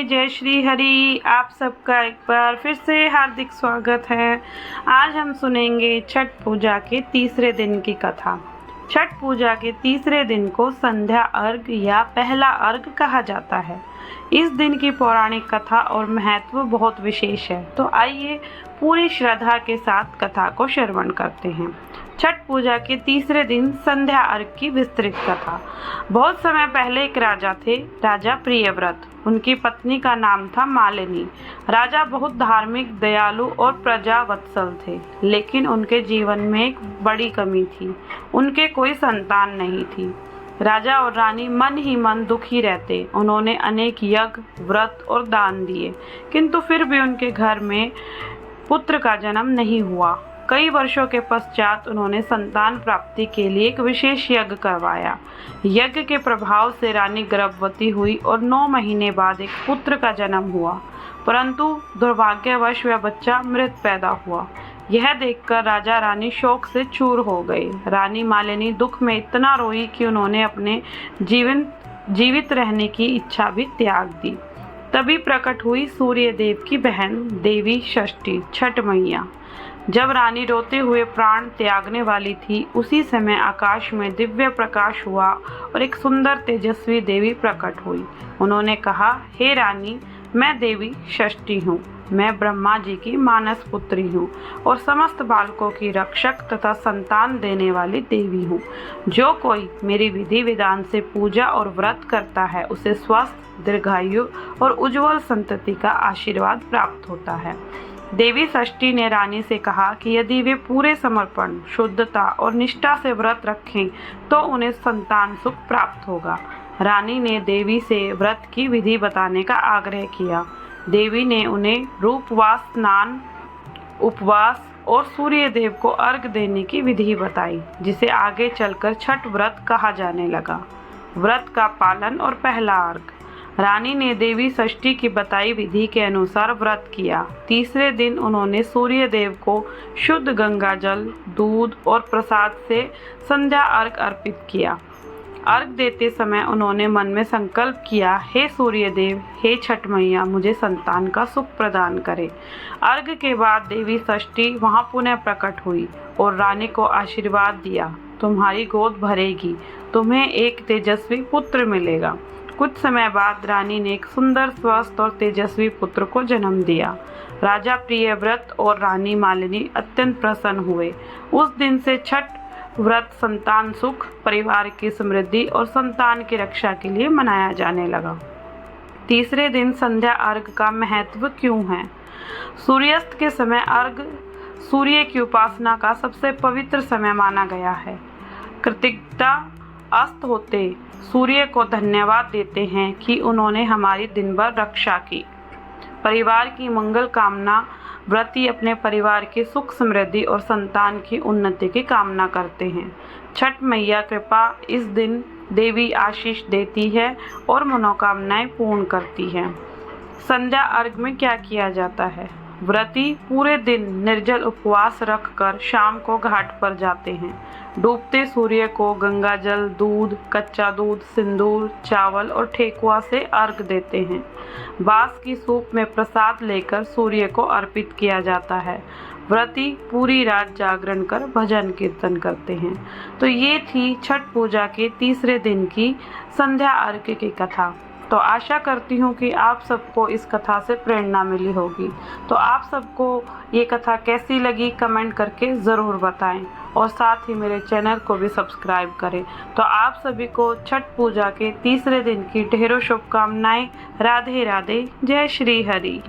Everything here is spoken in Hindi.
जय श्री हरि। आप सबका एक बार फिर से हार्दिक स्वागत है। आज हम सुनेंगे छठ पूजा के तीसरे दिन की कथा। छठ पूजा के तीसरे दिन को संध्या अर्घ या पहला अर्घ कहा जाता है। इस दिन की पौराणिक कथा और महत्व बहुत विशेष है। तो आइए पूरी श्रद्धा के साथ कथा को श्रवण करते हैं। छठ पूजा के तीसरे दिन संध्या अर्घ की विस्तृत कथा। बहुत समय पहले एक राजा थे, राजा प्रियव्रत। उनकी पत्नी का नाम था मालिनी। राजा बहुत धार्मिक, दयालु और प्रजा वत्सल थे, लेकिन उनके जीवन में एक बड़ी कमी थी। उनके कोई संतान नहीं थी। राजा और रानी मन ही मन दुखी रहते। उन्होंने अनेक यज्ञ, व्रत और दान दिए, किंतु फिर भी उनके घर में पुत्र का जन्म नहीं हुआ। कई वर्षों के पश्चात उन्होंने संतान प्राप्ति के लिए एक विशेष यज्ञ करवाया। यज्ञ के प्रभाव से रानी गर्भवती हुई और 9 महीने बाद एक पुत्र का जन्म हुआ, परंतु दुर्भाग्यवश वह बच्चा मृत पैदा हुआ। यह देखकर राजा रानी शोक से चूर हो गए। रानी मालिनी दुख में इतना रोई कि उन्होंने अपने जीवित रहने की इच्छा भी त्याग दी। तभी प्रकट हुई सूर्य देव की बहन देवी षष्ठी, छठ मैया। जब रानी रोते हुए प्राण त्यागने वाली थी, उसी समय आकाश में दिव्य प्रकाश हुआ और एक सुंदर तेजस्वी देवी प्रकट हुई। उन्होंने कहा, हे रानी, मैं देवी षष्ठी हूँ। मैं ब्रह्मा जी की मानस पुत्री हूँ और समस्त बालकों की रक्षक तथा संतान देने वाली देवी हूँ। जो कोई मेरी विधि विधान से पूजा और व्रत करता है, उसे स्वस्थ, दीर्घायु और उज्जवल संतति का आशीर्वाद प्राप्त होता है। देवी षष्ठी ने रानी से कहा कि यदि वे पूरे समर्पण, शुद्धता और निष्ठा से व्रत रखें तो उन्हें संतान सुख प्राप्त होगा। रानी ने देवी से व्रत की विधि बताने का आग्रह किया। देवी ने उन्हें रूपवास, स्नान, उपवास और सूर्य देव को अर्घ देने की विधि बताई, जिसे आगे चलकर छठ व्रत कहा जाने लगा। व्रत का पालन और पहला अर्घ। रानी ने देवी षष्ठी की बताई विधि के अनुसार व्रत किया। तीसरे दिन उन्होंने सूर्य देव को शुद्ध गंगा जल, दूध और प्रसाद से संध्या अर्घ अर्पित किया। अर्घ देते समय उन्होंने मन में संकल्प किया, हे सूर्य देव, हे छठ मैया, मुझे संतान का सुख प्रदान करे। अर्घ के बाद देवी षष्ठी वहां पुनः प्रकट हुई और रानी को आशीर्वाद दिया, तुम्हारी गोद भरेगी, तुम्हें एक तेजस्वी पुत्र मिलेगा। कुछ समय बाद रानी ने एक सुंदर, स्वस्थ और तेजस्वी पुत्र को जन्म दिया। राजा प्रियव्रत और रानी मालिनी अत्यंत प्रसन्न हुए। उस दिन से छठ व्रत संतान सुख, परिवार की समृद्धि और संतान की रक्षा के लिए मनाया जाने लगा। तीसरे दिन संध्या अर्घ का महत्व क्यों है? सूर्यास्त के समय अर्घ सूर्य की उपासना का सबसे पवित्र समय माना गया है। कृतज्ञता अस्त होते सूर्य को धन्यवाद देते हैं कि उन्होंने हमारी दिन भर रक्षा की। परिवार की मंगल कामना व्रती अपने परिवार की सुख, समृद्धि और संतान की उन्नति की कामना करते हैं। छठ मैया कृपा इस दिन देवी आशीष देती है और मनोकामनाएं पूर्ण करती है। संध्या अर्घ में क्या किया जाता है? व्रती पूरे दिन निर्जल उपवास रखकर शाम को घाट पर जाते हैं। डूबते सूर्य को गंगा जल, दूध, कच्चा दूध, सिंदूर, चावल और ठेकुआ से अर्घ देते हैं। बांस की सूप में प्रसाद लेकर सूर्य को अर्पित किया जाता है। व्रती पूरी रात जागरण कर भजन कीर्तन करते हैं। तो ये थी छठ पूजा के तीसरे दिन की संध्या अर्घ की कथा। तो आशा करती हूँ कि आप सबको इस कथा से प्रेरणा मिली होगी। तो आप सबको ये कथा कैसी लगी कमेंट करके ज़रूर बताएं और साथ ही मेरे चैनल को भी सब्सक्राइब करें। तो आप सभी को छठ पूजा के तीसरे दिन की ढेरों शुभकामनाएं। राधे राधे, जय श्री हरि।